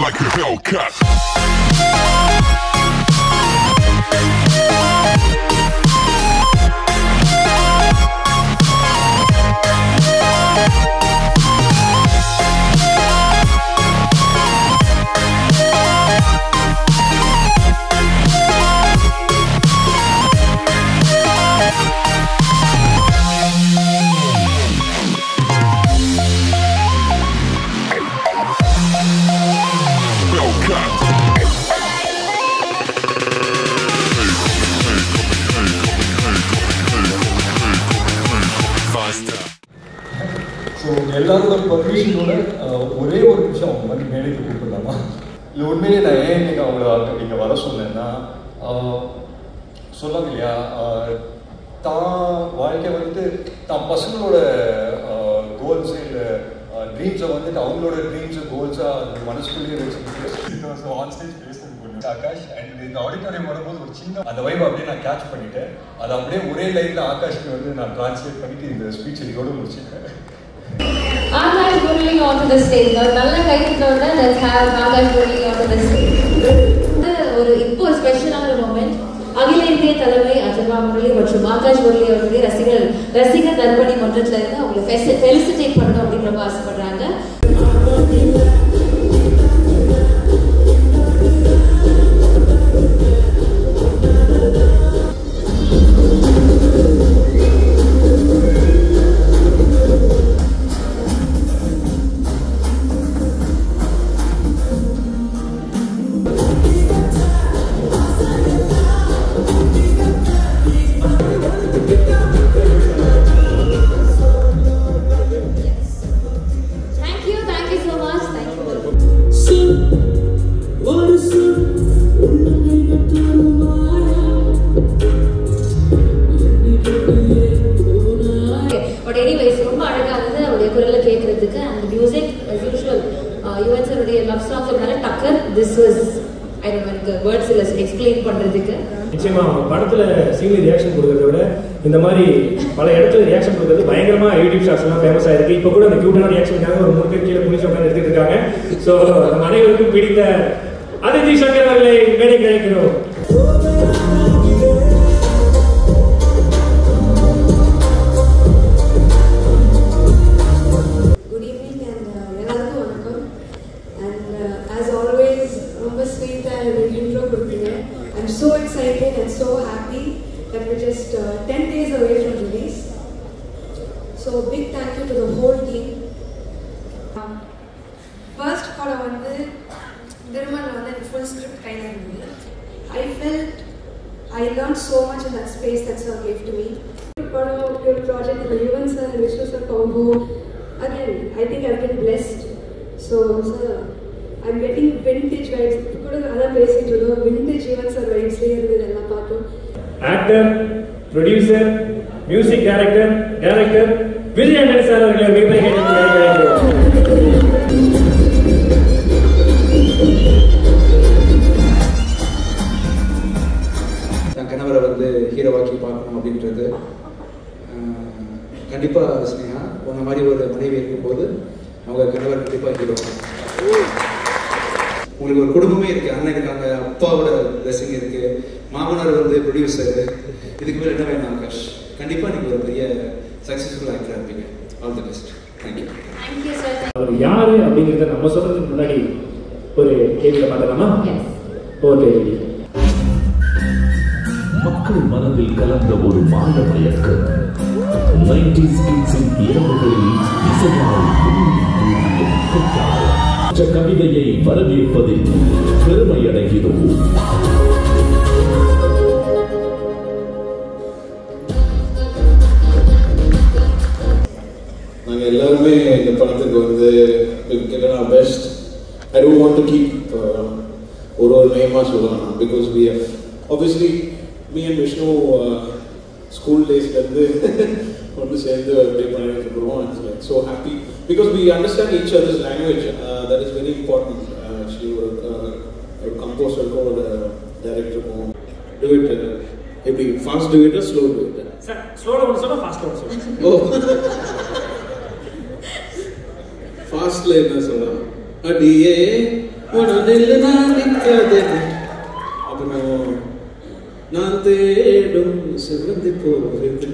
like a Hellcat. So எல்லாரோட பர்மிஷனோட ஒரே ஒரு நிமிஷம் அவங்க வந்து மேடைக்கு கூப்பிடலாமா? இல்லை உண்மையிலே நான் ஏன் இன்னைக்கு அவங்கள இங்கே வர சொன்னேன்னா, சொல்லாங்க இல்லையா, தான் வாழ்க்கை வந்துட்டு தான் பசங்களோட கோல்ஸு இல்லை ட்ரீம்ஸை வந்துட்டு அவங்களோட ட்ரீம்ஸு கோல்ஸாக அந்த மனசுக்குள்ளேயே வச்சுக்கிட்டு ஸோ ஆன் ஸ்டேஜ் பேசுறது பண்ணு ஆகாஷ். அண்ட் இந்த ஆடிட்டோரியம் வரும்போது ஒரு சின்ன அந்த வைப் அப்படியே நான் கேட்ச் பண்ணிட்டேன். அதை அப்படியே ஒரே லைனில் ஆகாஷ்க்கு வந்து நான் ட்ரான்ஸ்லேட் பண்ணிட்டு இந்த ஸ்பீச் இதோடு முடிச்சிட்டேன். Akash Murali onto the stage. நல்ல கைத்தட்டோட let's have Akash Murali onto the stage. ஒரு இப்போ ஒரு ஸ்பெஷலான மொமெண்ட். அகில இந்திய தலைமை அஜர்வா முரளி மற்றும் ஆகாஷ் முரளி அவர்களுடைய ரசிகர் நற்பணி மன்றத்துல இருந்து அவங்களை ஃபெலிசிட்டேட் பண்ணணும் அப்படின்னு ரொம்ப ஆசைப்படுறாங்க. But anyways, ரொம்ப அழகா இருந்தது அவருடைய குரல்ல கேட்கிறதுக்கு. and music as usual Yuvan சாருடைய லவ் சாங்ஸ் அப்படினால டக்கர் this was I don't know words இல்ல எக்ஸ்பிளைன் பண்றதுக்கு. நிச்சயமா படத்துல சீனியர் ரியாக்ஷன் கொடுக்கறத விட இந்த மாதிரி பல இடத்துல ரியாக்ஷன் கொடுக்கறது பயங்கரமா யூடியூப் ஷார்ட்ஸ் எல்லாம் ஃபேமஸ் ஆயிருக்கு. இப்போ கூட அந்த கியூட்டான ரியாக்ஷனுக்காக ஒரு 3 பேர் கீழே புனிஷ் உட்கார்ந்து எடுத்துட்டு இருக்காங்க. ஸோ நம்ம அனைவருக்கும் பிடித்த அதிதி சங்கர் அவர்களை மேடைக்கு அழைக்கிறோம். I'm so excited and so happy that we're just 10 days away from release. So big thank you to the whole team. First for the full script kind of movie. I felt I learned so much in that space that sir gave to me. For your project, the Yuvan sir and Vishnu sir combo, again I think I've been blessed. So sir, I'm getting vintage vibes. Kuda adha pesittu vintage Yuvan sir vibes la irudhu ella paathom. Actor, producer, music director Vijayan sir அவர்களை மேடைக்கு அழைக்கிறோம். நான் கணவரை வந்து ஹீரோவாக்கி பார்க்கணும் அப்படின்றது கண்டிப்பாக ஸ்னேகா உன்ன மாதிரி ஒரு மனைவி இருக்கும்போது அவங்க கணவர் கண்டிப்பாக ஹீரோ. உங்களுக்கு ஒரு குடும்பமே இருக்கு, அண்ணன் இருக்காங்க, அப்பாவோட பிளஸிங் இருக்கு, மாமனார் வந்து ப்ரொடியூசர், இதுக்கு மேலே என்ன வேணும் ஆகாஷ்? கண்டிப்பாக நீங்கள் ஒரு பெரிய சக்ஸஸ்ஃபுல் ஆக்டராக இருப்பீங்க. All the best. தேங்க்யூ. அவர் யாரு அப்படிங்கிறத நம்ம சொல்றதுக்கு முன்னாடி ஒரு கேள்வியை பார்க்கலாமா? ஓகே. மக்கள் மனதில் கலந்த ஒரு மாயமயக்கம் 90s கிட்ஸின் இரவுகளில் இசையால் கவிதையை வரவேற்பதில் பெருமை அடைகிறோம். நாங்கள் எல்லாருமே இந்த படத்துக்கு வந்து best. I don't want to keep ஒரு நேமாக சொல்லலாம். Because we have obviously me and Vishnu school டேஸ்லேருந்து ஒன்று சேர்ந்து ப்ளே பண்ணிட்டு இருக்கிறோம். It's so happy because we understand each other's language. That is very important. Actually ஒரு கம்போசருக்கும் ஒரு டைரக்டருக்கும் டூ இட் எப்படி fast do it slow do it. Sir ஸ்லோல ஒன்று சொன்னா ஃபாஸ்ட்ல ஒன்று சொல்லுங்க. ஓ ஃபாஸ்ட்ல என்ன சொல்லலாம்? அடியே உடலில் நான் நிற்காதே அப்புறம் நான் தேடும் சிவந்து போகிறது.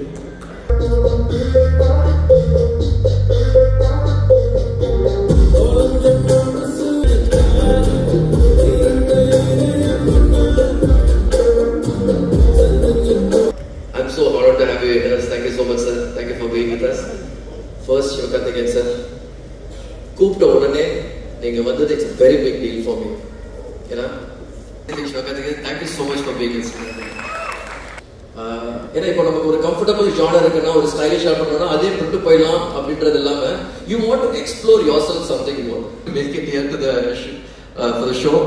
I'm so honored to have you with us. Thank you so much, sir. Thank you for being with us. First, Sivakarthikeyan sir. கூப்பிட்ட உடனே நீங்க வந்தது it's a very big deal for me. You know? Sivakarthikeyan, thank you so much for being with us. ஏன்னா இப்போ நமக்கு ஒரு comfortable genre இருக்குன்னா ஒரு ஸ்டைலிஷா பண்ணணும்னா அதே விட்டு போயிடலாம் அப்படின்றது இல்லாம you want to explore yourself something more. Make it here to the for the show.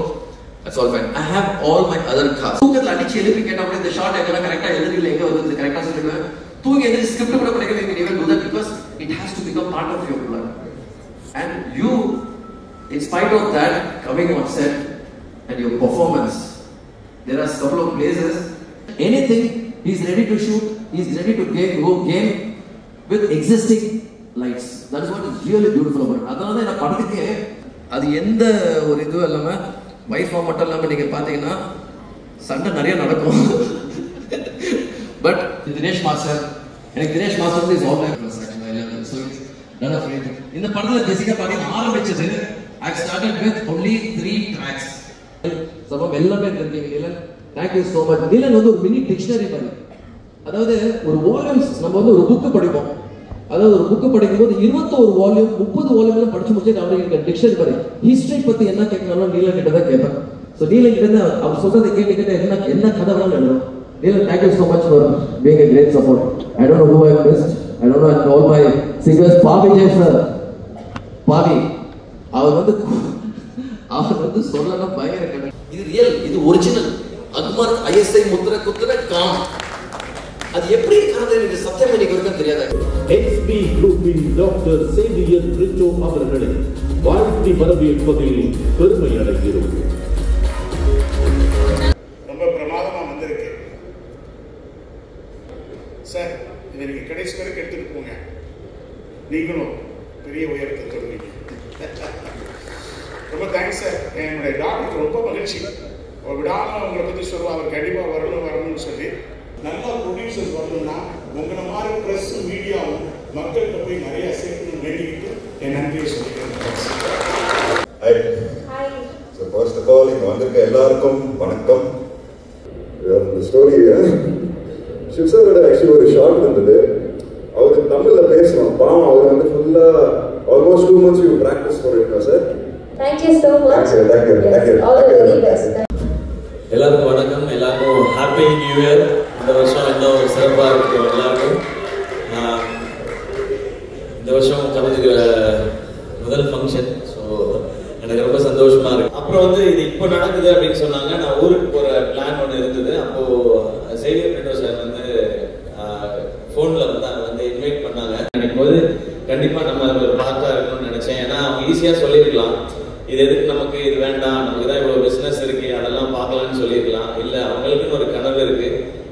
That's all fine. I have all my other cars. தூக்கத்துல அடிச்சு எழுப்பி கேட்டா கூட இந்த ஷார்ட் எல்லாம் கரெக்டா எழுதில எங்க வருது கரெக்டா சொல்லுவேன். தூங்கி எழுதி ஸ்கிரிப்ட் கூட படிக்க you can even do that because it has to become part of your blood. And you, in spite of that, coming on set and your performance, there are a couple of places, anything, he's ready to shoot, he's ready to go game with existing lights. That is what is really beautiful about it. அதனால தான் நான் படத்துக்கு அது எந்த ஒரு இதுவும் இல்லாம wife மட்டும் இல்லாம நீங்க பாத்தீங்கன்னா சண்டை நிறைய நடக்கும். பட் தினேஷ் மாஸ்டர், எனக்கு Dinesh master is all like none of it. இந்த படத்துல ஜெசிகா பாத்தீங்கன்னா ஆரம்பிச்சது I started with only 3 tracks. சபம் எல்லாமே தெரிஞ்சீங்க Neelan. Thank you so much. Neelan வந்து ஒரு மினி டிக்ஷனரி மாதிரி. அதாவது ஒரு வால்யூம்ஸ் நம்ம வந்து ஒரு புக் படிப்போம். அதாவது ஒரு புக் படிக்கும்போது 21 வால்யூம் 30 வால்யூம்ல படிச்சு முடிச்சிட்டு அவருக்கு டிக்ஷனரி மாதிரி ஹிஸ்டரி பத்தி என்ன கேட்கணும் நீலன் கிட்ட தான் கேட்பேன். சோ நீலன் கிட்ட தான் அவர் சொல்றதை கேட்டு என்ன கதை வேணாலும் எழுதுறோம். Neelan, thank you so much for being a great support. I don't know who I missed. I don't know, and all my singers. Pavi Jay sir, Pavi, அவர் வந்து சொல்லலாம் பயங்கர கதை. இது ரியல், இது ஒரிஜினல். அக்மார் ஐஎஸ்ஐ முத்திரை குத்துற காம். அது எப்படி இருக்காது எனக்கு சத்தியம் எனக்கு வரைக்கும் தெரியாது. XP குரூப்பின் டாக்டர் சேவியர் பிரிட்டோ அவர்களை வாழ்த்தி வரவேற்பதில் பெருமை அடைகிறோம். ரொம்ப பிரமாதமா வந்திருக்கு சார். இவருக்கு கடைசி வரைக்கும் எடுத்துட்டு போங்க, நீங்களும் பெரிய உயரத்தை தொடுவீங்க. ரொம்ப தேங்க்ஸ் சார். என்னுடைய டாக்டருக்கு ரொம்ப மகிழ்ச்சி. அவர் விடாமல் அவங்களை பற்றி சொல்லுவா, அவர் கண்டிப்பாக வரணும்னு சொல்லி. நல்லா ப்ரொடியூசர்ஸ் வரணும்னா உங்களை மாதிரி ப்ரெஸ் மீடியாவும் மக்கள்கிட்ட போய் நிறைய சேர்க்கணும் வேண்டிக்கிட்டு என் நன்றியை சொல்லிக்கிறேன். ஃபர்ஸ்ட் ஆஃப் ஆல் இங்கே வந்திருக்க எல்லாருக்கும் வணக்கம். இந்த ஸ்டோரி சிவ் சாரோட ஆக்சுவலி ஒரு ஷார்ட் இருந்தது. அவருக்கு தமிழ்ல பேசணும், பாவம் அவர் வந்து ஃபுல்லா almost 2 months you practice for it sir. Thank you so much. Thank you. All the very best. எல்லாருக்கும் வணக்கம், எல்லாருக்கும் ஹாப்பி நியூ இயர். இந்த வருஷம் இன்னும் சிறப்பாக இருக்கு எல்லாருக்கும். இந்த வருஷம் கலந்துக்கிற முதல் ஃபங்க்ஷன், ஸோ எனக்கு ரொம்ப சந்தோஷமா இருக்கு. அப்புறம் வந்து இது இப்போ நடக்குது அப்படின்னு சொன்னாங்க. நான் ஊருக்கு போற பிளான் ஒன்று இருந்தது. அப்போ சேவியர் பிரிட்டோ சார் வந்து ஃபோன்ல வந்து இன்வைட் பண்ணாங்க. நினைக்கும் போது கண்டிப்பா நம்ம ஒரு பார்ட்டா இருக்கணும்னு நினைச்சேன். ஏன்னா அவங்க ஈஸியா சொல்லியிருக்கலாம், இது எதுக்கு நமக்கு, இது வேண்டாம், நமக்கு தான் இவ்வளவு பிசினஸ் இருக்கு, அதெல்லாம் பார்க்கலாம்னு சொல்லியிருக்கலாம். இல்ல அவங்களுக்குன்னு ஒரு கனவு இருக்கு,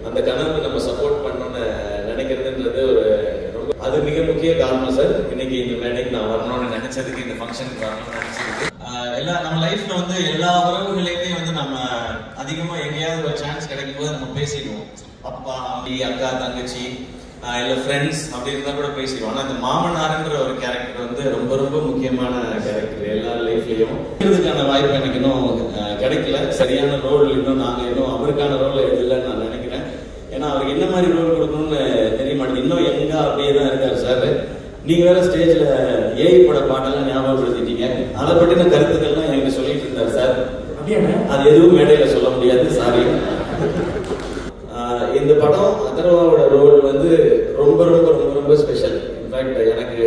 அந்த கனவுக்கு நம்ம சப்போர்ட் பண்ணணும்னு நினைக்கிறதுன்றது ஒரு ரொம்ப அது மிக முக்கிய காரணம் சார். இன்னைக்கு இந்த மேடைக்கு நான் வரணும்னு நினைச்சதுக்கு, இந்த ஃபங்க்ஷனுக்கு வரணும்னு நினைச்சதுக்கு, எல்லா நம்ம லைஃப்ல வந்து எல்லா உறவுகளையுமே வந்து நம்ம அதிகமா எங்கேயாவது ஒரு சான்ஸ் கிடைக்கும் போது நம்ம பேசிடுவோம். அப்பா, அம்மி, அக்கா, தங்கச்சி, இல்ல ஃப்ரெண்ட்ஸ் அப்படி இருந்தா கூட பேசிடுவோம். ஆனா இந்த மாமனார்ன்ற ஒரு கேரக்டர் வந்து ரொம்ப ரொம்ப முக்கியமான கேரக்டர் எல்லா லைஃப்லயும். இதுக்கான வாய்ப்பு எனக்கு இன்னும் கிடைக்கல. சரியான ரோல் இன்னும் நாங்க இன்னும் அவருக்கான ரோல் இல்லைன்னு நான் நினைக்கிறேன். ஏன்னா அவருக்கு என்ன மாதிரி ரோல் கொடுக்கணும்னு தெரிய மாட்டேங்குது. இன்னும் எங்க அப்படியே தான் இருக்காரு சார். நீங்க வேற ஸ்டேஜ்ல ஏஐ பட பாட்டெல்லாம் ஞாபகப்படுத்திட்டீங்க. அதை பற்றின கருத்துக்கள்லாம் என்கிட்ட சொல்லிட்டு இருந்தார் சார். அது எதுவும் மேடையில சொல்ல முடியாது, சாரி. இந்த படம் அதர்வாவோட ரோல் வந்து ரொம்ப ரொம்ப ரொம்ப ரொம்ப ஸ்பெஷல். இன்ஃபேக்ட் எனக்கு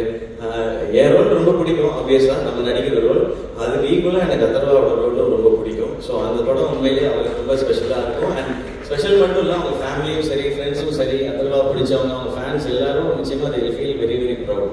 என் ரோல் ரொம்ப பிடிக்கும். ஆப்வியஸா நம்ம நடிக்கிற ரோல் அதுக்கு ஈக்குவலா எனக்கு அதர்வாவோட ரோலும் ரொம்ப பிடிக்கும். ஸோ அந்த படம் உண்மையிலேயே அவருக்கு ரொம்ப ஸ்பெஷலா இருக்கும். அண்ட் ஸ்பெஷல் மட்டும் இல்லை, அவங்க ஃபேமிலியும் சரி, ஃப்ரெண்ட்ஸும் சரி, அதர்வா பிடிச்சவங்க, அவங்க ஃபேன்ஸ் எல்லாரும் நிச்சயமா they feel very very proud.